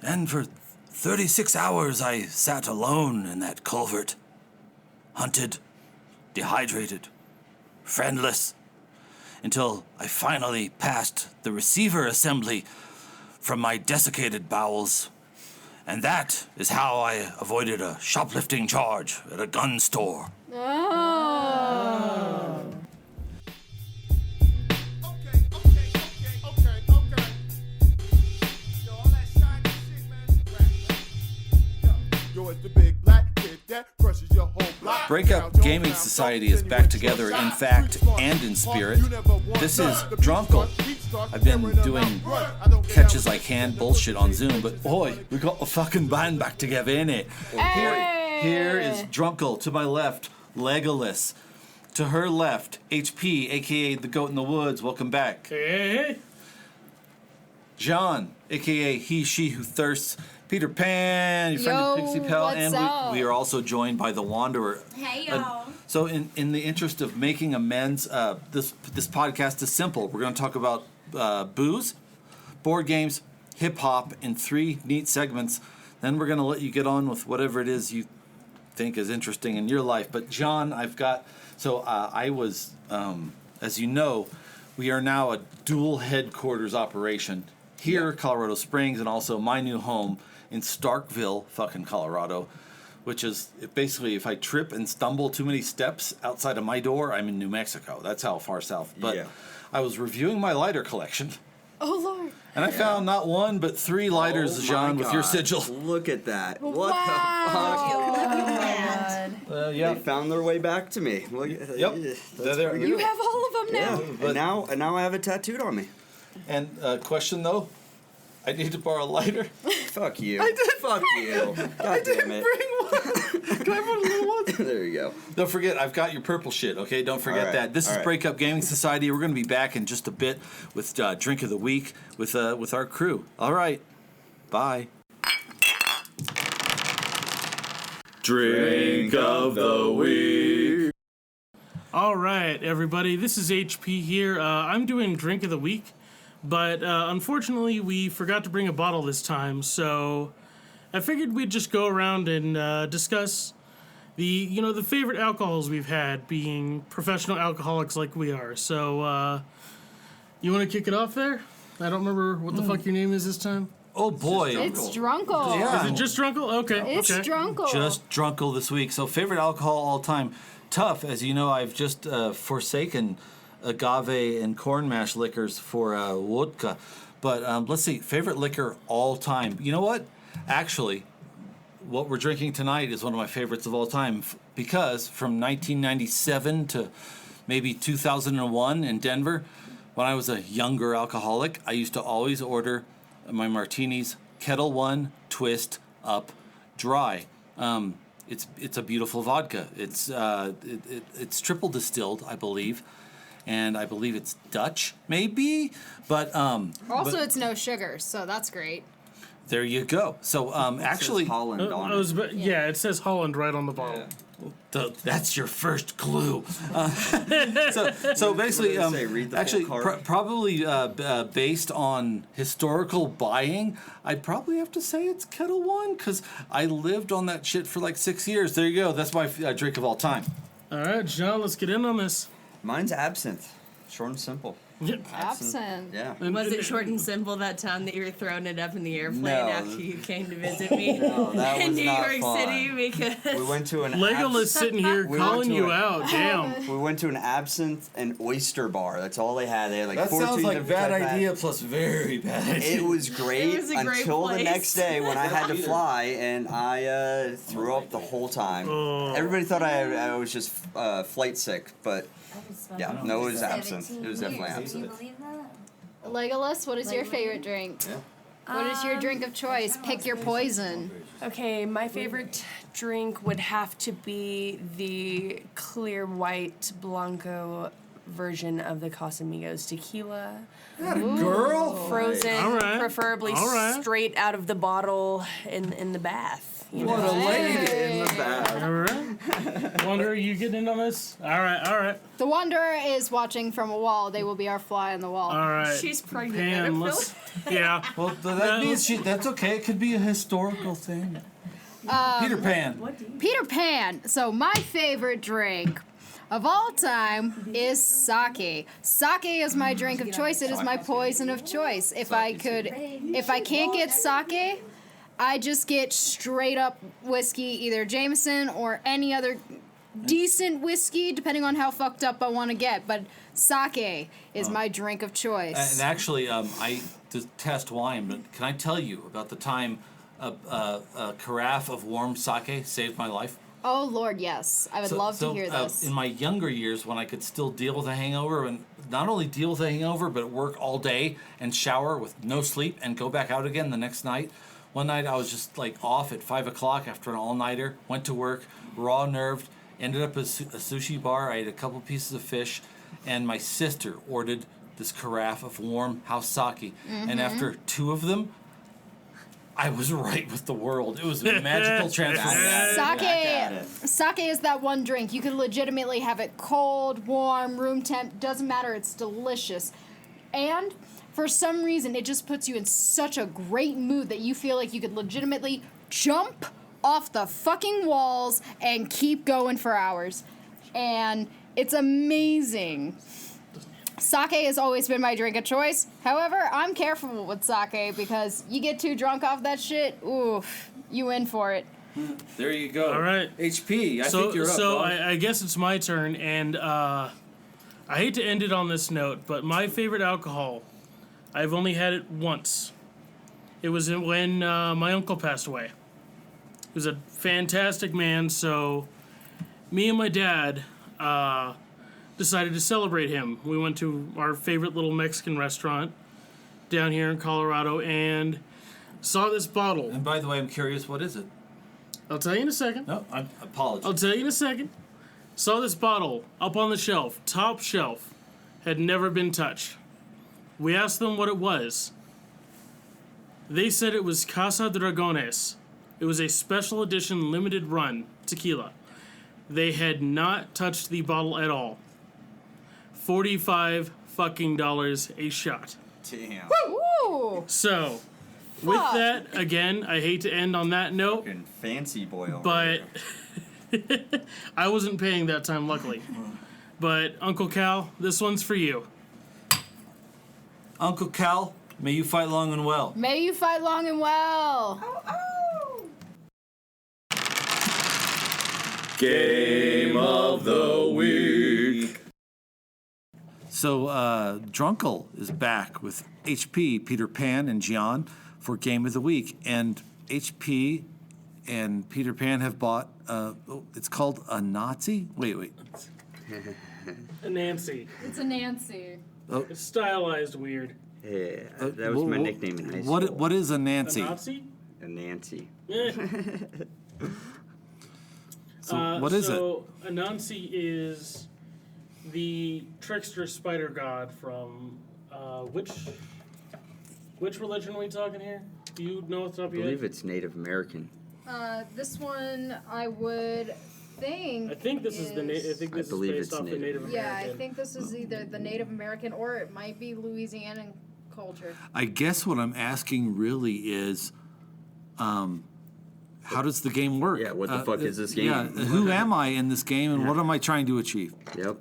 And for 36 hours I sat alone in that culvert, hunted, dehydrated, friendless, until I finally passed the receiver assembly from my desiccated bowels. And that is how I avoided a shoplifting charge at a gun store. Oh. Breakup Gaming Society is back together in fact and in spirit. This is Druncle. I've been doing catches like hand bullshit on Zoom, but boy, we got the fucking band back together, innit? Here is Druncle. To my left, Legolas. To her left, HP, aka the Goat in the Woods. Welcome back. Hey. Xian, aka he, she who thirsts. Peter Pan, your friend of Pixie Pal, and we are also joined by the Wanderer. Hey y'all. So in the interest of making amends, this podcast is simple. We're going to talk about booze, board games, hip hop in 3 neat segments. Then we're going to let you get on with whatever it is you think is interesting in your life. But John, I was, as you know, we are now a dual headquarters operation here, Colorado Springs, and also my new home in Starkville, fucking Colorado, which is basically if I trip and stumble too many steps outside of my door, I'm in New Mexico. That's how far south. But I was reviewing my lighter collection. Oh, Lord. And I found not 1, but 3 lighters, Jean, with your sigil. Look at that. Wow. What the fuck? Yeah. They found their way back to me. Look, Yep. You have all of them now. Yeah. And now I have it tattooed on me. And question, though, I need to borrow a lighter. Fuck you. I did. Fuck you. God damn it. Bring one. Can I have one of the little ones? There you go. Don't forget, I've got your purple shit, okay? Don't forget that. This is Breakup Gaming Society. We're going to be back in just a bit with Drink of the Week with our crew. All right. Bye. Drink of the Week. All right, everybody. This is HP here. I'm doing Drink of the Week, but unfortunately, we forgot to bring a bottle this time, so I figured we'd just go around and discuss the favorite alcohols we've had, being professional alcoholics like we are. So, you want to kick it off there? I don't remember what the fuck your name is this time. Oh boy. It's Druncle. Yeah. Is it just Druncle? Okay. It's Druncle. Just Druncle this week. So favorite alcohol all time. Tough, as you know, I've just forsaken agave and corn mash liquors for vodka. But let's see, favorite liquor all time. You know what? Actually, what we're drinking tonight is one of my favorites of all time because from 1997 to maybe 2001 in Denver, when I was a younger alcoholic, I used to always order my martinis, Kettle One, twist, up, dry. It's a beautiful vodka. It's triple distilled, I believe, and I believe it's Dutch, maybe. But also, it's no sugar, so that's great. There you go. So actually, It says Holland on it. It says Holland right on the bottle. that's your first clue. So basically, What did it say? Read the actually, full card? probably based on historical buying, I'd probably have to say it's Kettle One because I lived on that shit for like 6 years. There you go. That's my drink of all time. All right, John, let's get in on this. Mine's absinthe. Short and simple. Absinthe. Yeah. Was it short and simple that time that you were throwing it up in the airplane No. after you came to visit me No, that in was New not York fun. City? Because We went to an Legolas sitting here We calling went to you a- out. Damn. We went to an absinthe and oyster bar. That's all they had. They had like That 14 sounds like different bad type idea plus very bad idea. It was great It was a great until the place. next day when I had to fly and I threw up the whole time. Everybody thought I was just flight sick, but yeah, no, it was absinthe. It was definitely Can you absinthe. believe that? Legolas, what is your favorite drink? What is your drink of choice? Pick your poison. Okay, my favorite drink would have to be the clear white Blanco version of the Casamigos tequila. Girl. Frozen, All right. preferably All right. straight out of the bottle in the bath. You What know? a lady. In the back. All right. Wonder, you getting in on this? All right. The Wanderer is watching from a wall. They will be our fly on the wall. All right. She's pregnant. Pan, I feel let's, yeah. Well, that means that's okay. It could be a historical thing. Peter Pan. Peter Pan. So my favorite drink of all time is sake. Sake is my drink of choice. It is my poison of choice. If I can't get sake, I just get straight up whiskey, either Jameson or any other decent whiskey, depending on how fucked up I want to get. But sake is my drink of choice. And actually, I detest wine, but can I tell you about the time a carafe of warm sake saved my life? Oh, Lord, yes. I would love to hear this. In my younger years, when I could still deal with a hangover, and not only deal with a hangover, but work all day and shower with no sleep and go back out again the next night. One night I was just like off at 5 o'clock after an all-nighter, went to work, raw-nerved, ended up at a sushi bar. I ate a couple pieces of fish, and my sister ordered this carafe of warm house sake. And after 2 of them, I was right with the world. It was a magical transformation. Sake is that one drink. You can legitimately have it cold, warm, room temp, doesn't matter. It's delicious. And for some reason, it just puts you in such a great mood that you feel like you could legitimately jump off the fucking walls and keep going for hours. And it's amazing. Sake has always been my drink of choice. However, I'm careful with sake because you get too drunk off that shit, oof, you in for it. There you go. All right. HP, I think you're up, So dog. I guess it's my turn, and I hate to end it on this note, but my favorite alcohol, I've only had it once. It was when my uncle passed away. He was a fantastic man, so me and my dad decided to celebrate him. We went to our favorite little Mexican restaurant down here in Colorado and saw this bottle. And by the way, I'm curious, what is it? I'll tell you in a second. No, I apologize. I'll tell you in a second. Saw this bottle up on the shelf, top shelf, had never been touched. We asked them what it was. They said it was Casa Dragones. It was a special edition limited run tequila. They had not touched the bottle at all. $45 fucking a shot. Damn. Ooh. So, with that, again, I hate to end on that note, Fucking fancy boy over but here. I wasn't paying that time, luckily. But Uncle Cal, this one's for you. Uncle Cal, may you fight long and well. May you fight long and well. Game of the Week. So, Druncle is back with HP, Peter Pan, and Xian for Game of the Week. And HP and Peter Pan have bought, it's called a Nazi? Wait. A Nancy. It's a Nancy. It's stylized weird. Yeah, that was my nickname in high school. What is a A Nancy? Nazi? A Nancy. Yeah. So, what is it? So, Anansi is the trickster spider god from which religion are we talking here? Do you know what's up I here? believe it's Native American. This one I would think. I think this is the I think I this is believe based it's off the Native Native Yeah, American. I think this is either the Native American or it might be Louisianan culture. I guess what I'm asking really is, how does the game work? Yeah, what the fuck is this game? Yeah, who am I in this game, and what am I trying to achieve? Yep.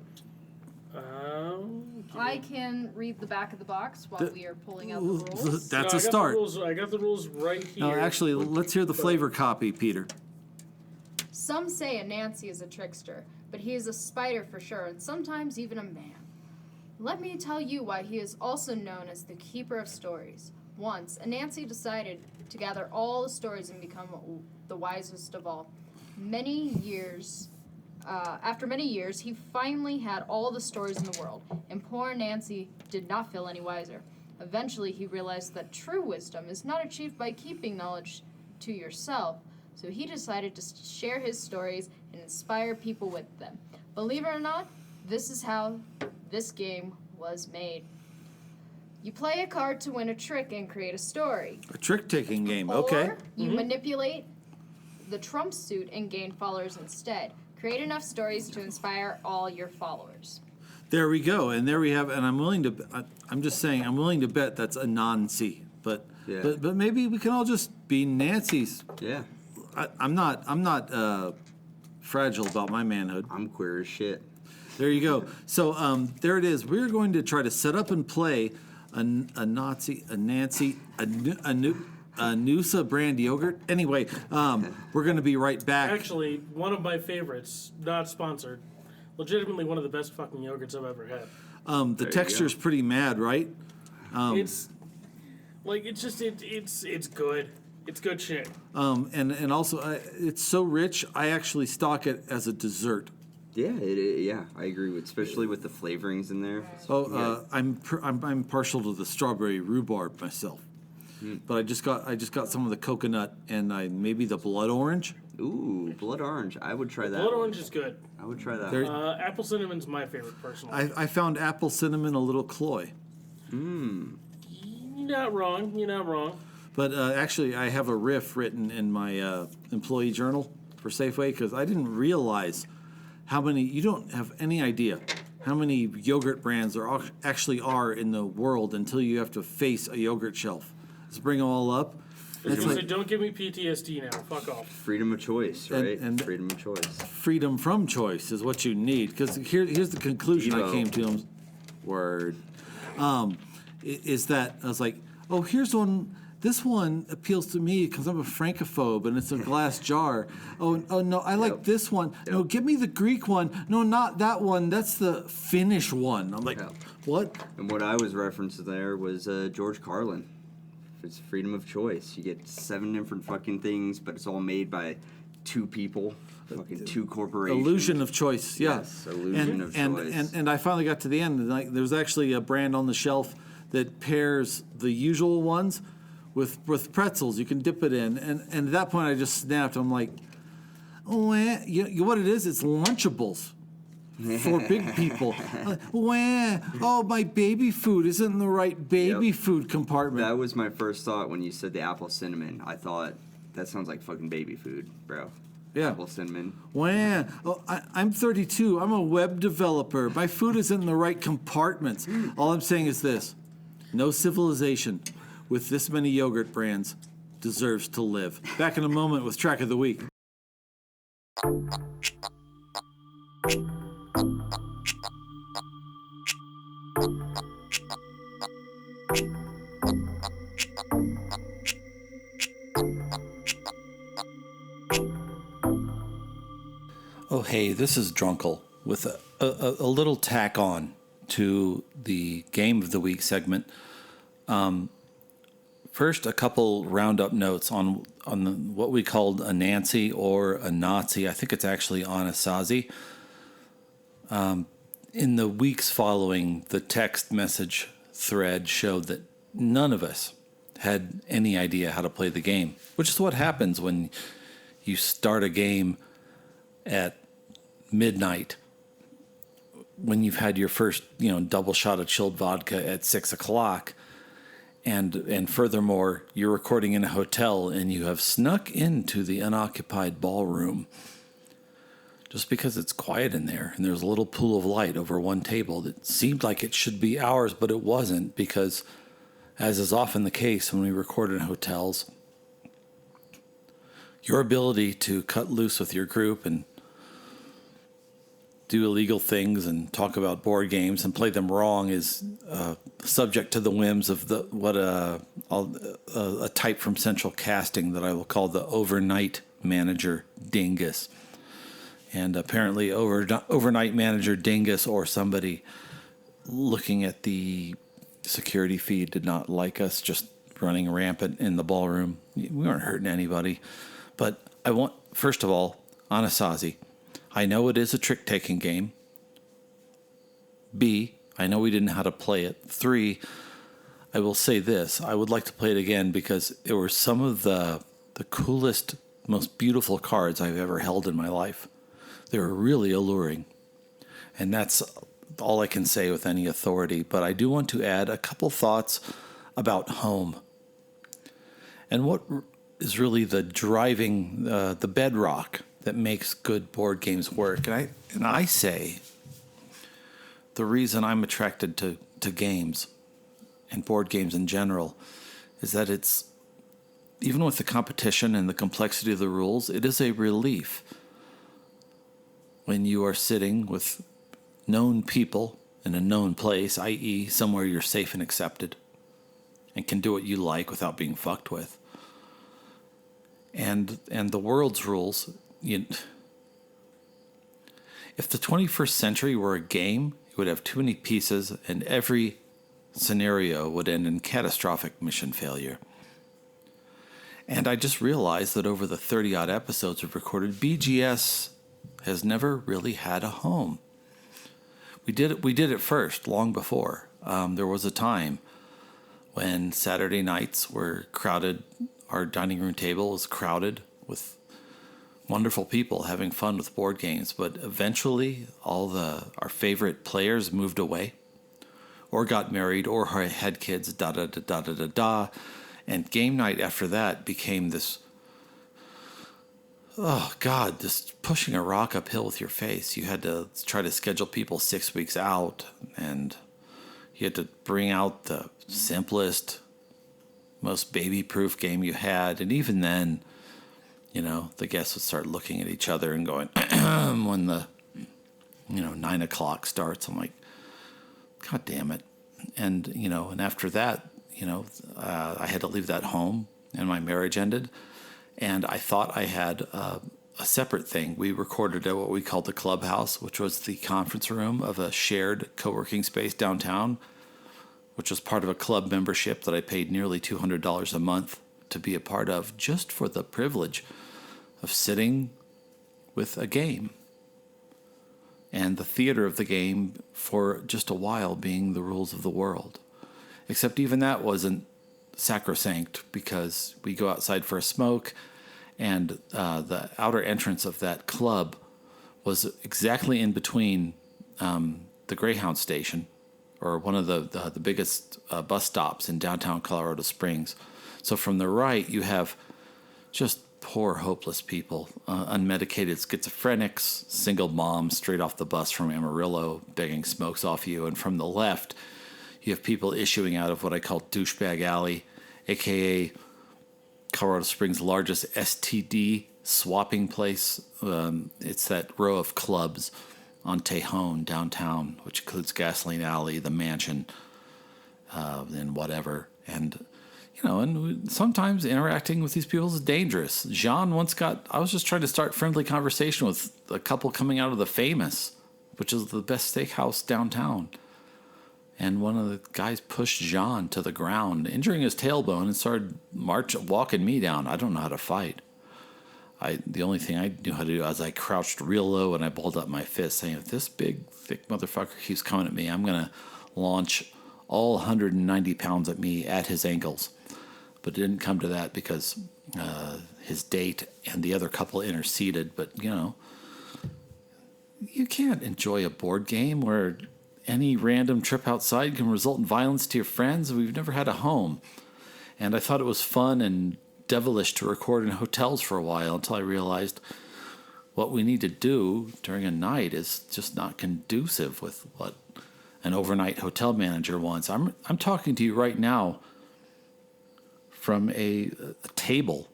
I can read the back of the box while we are pulling out the rules. That's No, a start. I got the rules right here. No, actually, let's hear the flavor copy, Peter. Some say Anansi is a trickster, but he is a spider for sure, and sometimes even a man. Let me tell you why he is also known as the Keeper of Stories. Once, Anansi decided to gather all the stories and become the wisest of all. After many years, he finally had all the stories in the world, and poor Nancy did not feel any wiser. Eventually, he realized that true wisdom is not achieved by keeping knowledge to yourself, so he decided to share his stories and inspire people with them. Believe it or not, this is how this game was made. You play a card to win a trick and create a story. A trick-taking game, okay. Or you manipulate the trump suit and gain followers instead. Create enough stories to inspire all your followers. There we go, and there we have. And I'm willing to bet that's a Nancy, but maybe we can all just be Nancys. Yeah. I'm not fragile about my manhood. I'm queer as shit. There you go. So there it is. We're going to try to set up and play a Nazi, a Nancy, a Noosa brand yogurt. Anyway, we're going to be right back. Actually, one of my favorites, not sponsored. Legitimately one of the best fucking yogurts I've ever had. The texture's pretty mad, right? It's like it's good. It's good shit. And also it's so rich. I actually stock it as a dessert. Yeah, yeah, I agree with, especially with the flavorings in there. I'm partial to the strawberry rhubarb myself, but I just got some of the coconut and maybe the blood orange. Ooh, blood orange. I would try that. Blood orange is good. I would try that. Apple cinnamon's my favorite, personally. I found apple cinnamon a little cloy. You're not wrong. But actually, I have a riff written in my employee journal for Safeway because I didn't realize how many. You don't have any idea how many yogurt brands there actually are in the world until you have to face a yogurt shelf. Let's bring them all up. Don't give me PTSD now. Fuck off. Freedom of choice, right? And freedom of choice. Freedom from choice is what you need. Because here's the conclusion I came to. Is that I was like, oh, here's one. This one appeals to me because I'm a francophobe and it's a glass jar. Oh no, I like this one. No, give me the Greek one. No, not that one. That's the Finnish one. I'm like, what? And what I was referencing there was George Carlin. It's freedom of choice. You get 7 different fucking things, but it's all made by 2 people, fucking 2 corporations. Illusion of choice, yeah. Yes, illusion of choice. And I finally got to the end, and there's actually a brand on the shelf that pairs the usual ones with pretzels. You can dip it in, and at that point I just snapped. I'm like, oh, you know what it is? It's Lunchables. For big people. Oh, my baby food isn't in the right baby food compartment. That was my first thought when you said the apple cinnamon. I thought, that sounds like fucking baby food, bro. Yeah. Apple cinnamon. Oh, I'm 32. I'm a web developer. My food is in the right compartments. All I'm saying is this. No civilization with this many yogurt brands deserves to live. Back in a moment with Track of the Week. Oh, hey, this is Druncle with a little tack on to the Game of the Week segment. First, a couple roundup notes on what we called a Nancy or a Nazi. I think it's actually Anasazi. In the weeks following, the text message thread showed that none of us had any idea how to play the game, which is what happens when you start a game at midnight when you've had your first, double shot of chilled vodka at 6 o'clock. And furthermore, you're recording in a hotel and you have snuck into the unoccupied ballroom just because it's quiet in there and there's a little pool of light over one table that seemed like it should be ours, but it wasn't, because as is often the case when we record in hotels, your ability to cut loose with your group and do illegal things and talk about board games and play them wrong is subject to the whims of a type from Central Casting that I will call the overnight manager dingus. And apparently overnight manager dingus or somebody looking at the security feed did not like us just running rampant in the ballroom. We weren't hurting anybody. But I want, first of all, Anasazi. I know it is a trick-taking game. B, I know we didn't know how to play it. 3, I will say this. I would like to play it again because there were some of the coolest, most beautiful cards I've ever held in my life. They were really alluring. And that's all I can say with any authority, but I do want to add a couple thoughts about home and what is really the driving, the bedrock that makes good board games work. And I say the reason I'm attracted to games and board games in general is that it's, even with the competition and the complexity of the rules, it is a relief when you are sitting with known people in a known place, i.e. somewhere you're safe and accepted and can do what you like without being fucked with. And the world's rules, if the 21st century were a game, it would have too many pieces and every scenario would end in catastrophic mission failure. And I just realized that over the 30-odd episodes we've recorded, BGS has never really had a home. We did it first, long before. There was a time when Saturday nights were crowded. Our dining room table was crowded with wonderful people having fun with board games. But eventually, our favorite players moved away, or got married, or had kids. And game night after that became this. Oh, God, just pushing a rock uphill with your face. You had to try to schedule people 6 weeks out, and you had to bring out the simplest, most baby-proof game you had. And even then, the guests would start looking at each other and going, when the, 9 o'clock starts, I'm like, God damn it. And, and after that, I had to leave that home, and my marriage ended. And I thought I had a separate thing. We recorded at what we called the clubhouse, which was the conference room of a shared co-working space downtown, which was part of a club membership that I paid nearly $200 a month to be a part of, just for the privilege of sitting with a game. And the theater of the game for just a while being the rules of the world. Except even that wasn't sacrosanct, because we go outside for a smoke, and the outer entrance of that club was exactly in between the Greyhound station, or one of the biggest bus stops in downtown Colorado Springs. So from the right, you have just poor, hopeless people, unmedicated schizophrenics, single moms straight off the bus from Amarillo begging smokes off you. And from the left, you have people issuing out of what I call Douchebag Alley, a.k.a. Colorado Springs' largest STD swapping place. It's that row of clubs on Tejon downtown, which includes Gasoline Alley, the Mansion, and whatever. And, sometimes interacting with these people is dangerous. Xian I was just trying to start friendly conversation with a couple coming out of the Famous, which is the best steakhouse downtown. And one of the guys pushed Xian to the ground, injuring his tailbone, and started walking me down. I don't know how to fight. The only thing I knew how to do is I crouched real low and I balled up my fist, saying, if this big, thick motherfucker keeps coming at me, I'm going to launch all 190 pounds at me at his ankles. But it didn't come to that because his date and the other couple interceded. But, you can't enjoy a board game where any random trip outside can result in violence to your friends. We've never had a home. And I thought it was fun and devilish to record in hotels for a while, until I realized what we need to do during a night is just not conducive with what an overnight hotel manager wants. I'm talking to you right now from a table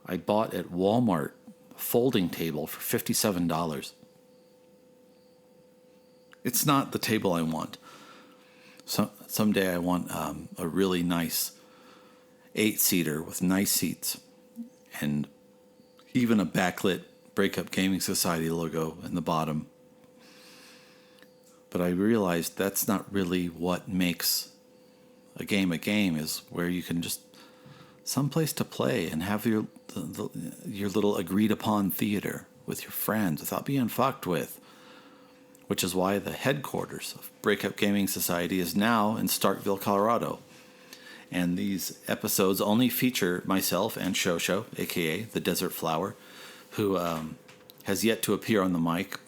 I bought at Walmart, a folding table for $57. It's not the table I want. Someday I want a really nice 8-seater with nice seats, and even a backlit Breakup Gaming Society logo in the bottom. But I realized that's not really what makes a game, is where you can just someplace to play and have your little agreed upon theater with your friends without being fucked with. Which is why the headquarters of Breakup Gaming Society is now in Starkville, Colorado. And these episodes only feature myself and Shosho, a.k.a. the Desert Flower, who has yet to appear on the mic.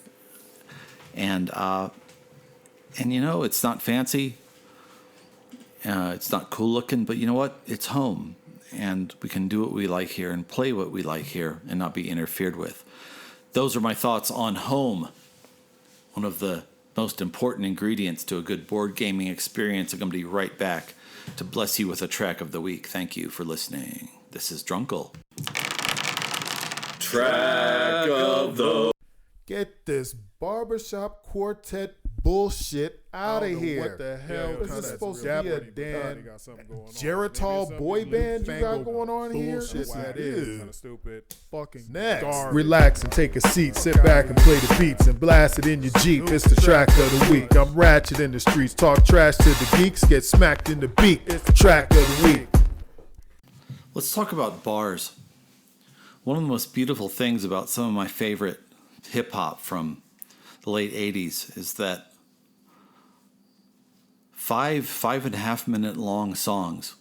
And And it's not fancy. It's not cool looking, but you know what? It's home. And we can do what we like here and play what we like here and not be interfered with. Those are my thoughts on home. One of the most important ingredients to a good board gaming experience. I'm going to be right back to bless you with a track of the week. Thank you for listening. This is Druncle. Track of the... Get this barbershop quartet bullshit out of here. What the hell? This is supposed to be a damn Geritol boy band you got going on here? Bullshit that is kind of stupid. Fucking Next, garbage. relax and take a seat. Sit back and play the beats and blast it in your Jeep. It's the track of the week. I'm ratchet in the streets. Talk trash to the geeks. Get smacked in the beak. It's the track of the week. Let's talk about bars. One of the most beautiful things about some of my favorite hip-hop from the late 80s is that 5.5 minute long songs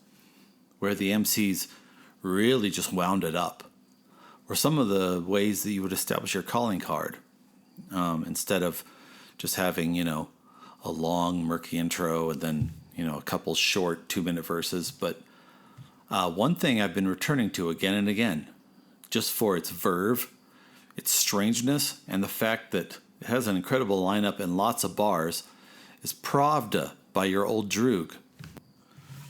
where the MCs really just wound it up were some of the ways that you would establish your calling card, instead of just having, a long murky intro and then, a couple short 2-minute verses. But one thing I've been returning to again and again, just for its verve, its strangeness, and the fact that it has an incredible lineup and lots of bars, is Pravda by Your Old Droog.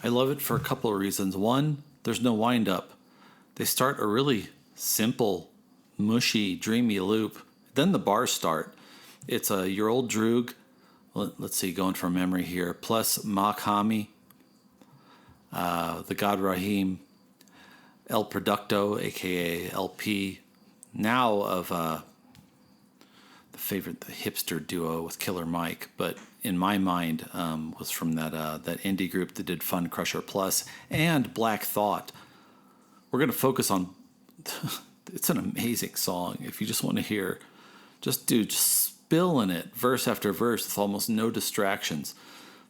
I love it for a couple of reasons. One, there's no wind-up. They start a really simple, mushy, dreamy loop. Then the bars start. It's a Your Old Droog, let's see, going from memory here, plus Makhami, the God Rahim, El Producto, a.k.a. LP, now of the hipster duo with Killer Mike, but in my mind was from that indie group that did Fun Crusher Plus and Black Thought. We're going to focus on, it's an amazing song. If you just want to hear, just spill in it, verse after verse, with almost no distractions.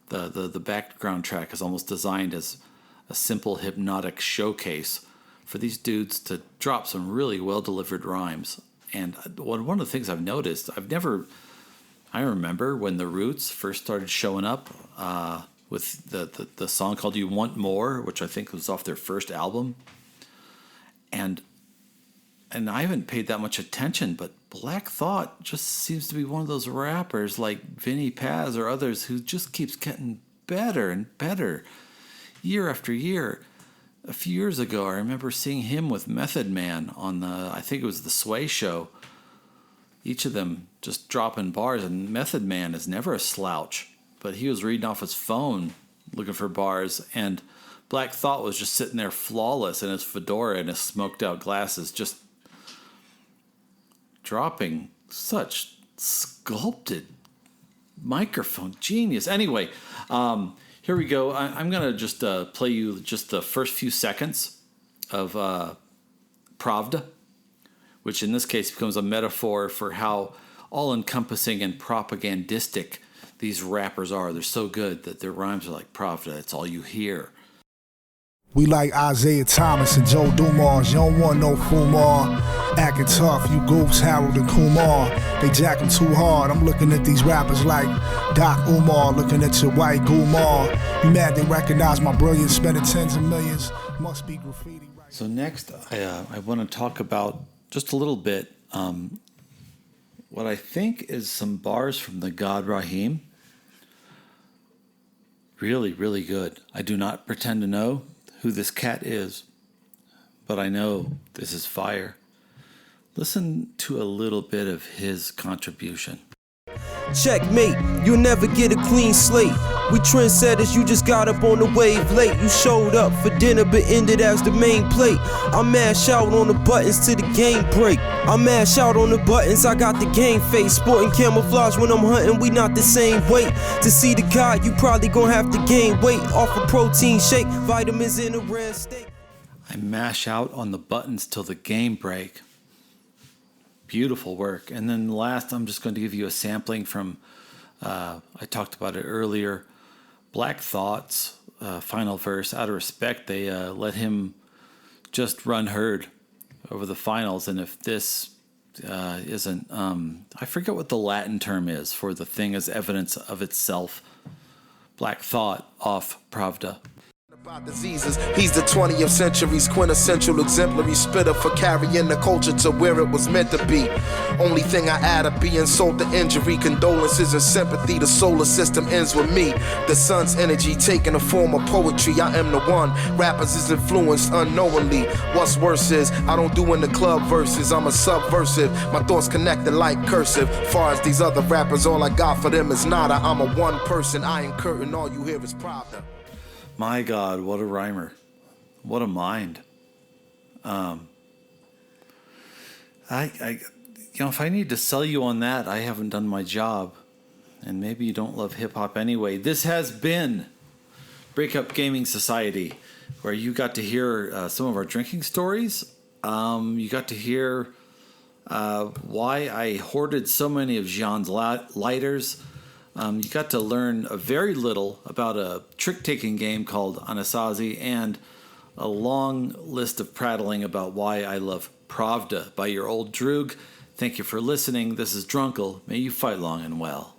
The background track is almost designed as a simple hypnotic showcase for these dudes to drop some really well-delivered rhymes. And one of the things I've noticed, I remember when the Roots first started showing up with the song called You Want More, which I think was off their first album. And I haven't paid that much attention, but Black Thought just seems to be one of those rappers like Vinnie Paz or others who just keeps getting better and better year after year. A few years ago, I remember seeing him with Method Man on I think it was the Sway Show. Each of them just dropping bars, and Method Man is never a slouch, but he was reading off his phone looking for bars, and Black Thought was just sitting there flawless in his fedora and his smoked out glasses, just dropping such sculpted microphone genius. Anyway, here we go. I'm going to just play you just the first few seconds of Pravda, which in this case becomes a metaphor for how all-encompassing and propagandistic these rappers are. They're so good that their rhymes are like Pravda. It's all you hear. We like Isaiah Thomas and Joe Dumars. You don't want no Fumar. Acting tough, you goofs, Harold and Kumar. They jack them too hard. I'm looking at these rappers like Doc Umar, looking at your white Gumar. You mad they recognize my brilliance, spending tens of millions. Must be graffiti. Right? So next, I want to talk about just a little bit what I think is some bars from the God Rahim. Really, really good. I do not pretend to know who this cat is, but I know this is fire. Listen to a little bit of his contribution. Checkmate, you'll never get a clean slate. We trendsetters, you just got up on the wave late. You showed up for dinner but ended as the main plate. I mash out on the buttons till the game break. I mash out on the buttons, I got the game face. Sporting camouflage when I'm hunting, we not the same weight. To see the God, you probably gonna have to gain weight off a protein shake, vitamins in a rare state. I mash out on the buttons till the game break. Beautiful work. And then last, I'm just going to give you a sampling from, I talked about it earlier, Black Thought's final verse. Out of respect, they let him just run herd over the finals. And if this isn't. I forget what the Latin term is for the thing as evidence of itself. Black thought off Pravda. About diseases. He's the 20th century's quintessential exemplary spitter for carrying the culture to where it was meant to be. Only thing I add up be insult to injury, condolences and sympathy. The solar system ends with me. The sun's energy taking the form of poetry. I am the one. Rappers is influenced unknowingly. What's worse is I don't do in the club verses. I'm a subversive. My thoughts connected like cursive. Far as these other rappers, all I got for them is nada. I'm a one person. I ain't curtain. All you hear is Pravda. My God, what a rhymer. What a mind. If I need to sell you on that, I haven't done my job. And maybe you don't love hip-hop anyway. This has been Breakup Gaming Society, where you got to hear some of our drinking stories. You got to hear why I hoarded so many of Xian's lighters. You got to learn a very little about a trick-taking game called Anasazi and a long list of prattling about why I love Pravda by Your Old Droog. Thank you for listening. This is Druncle. May you fight long and well.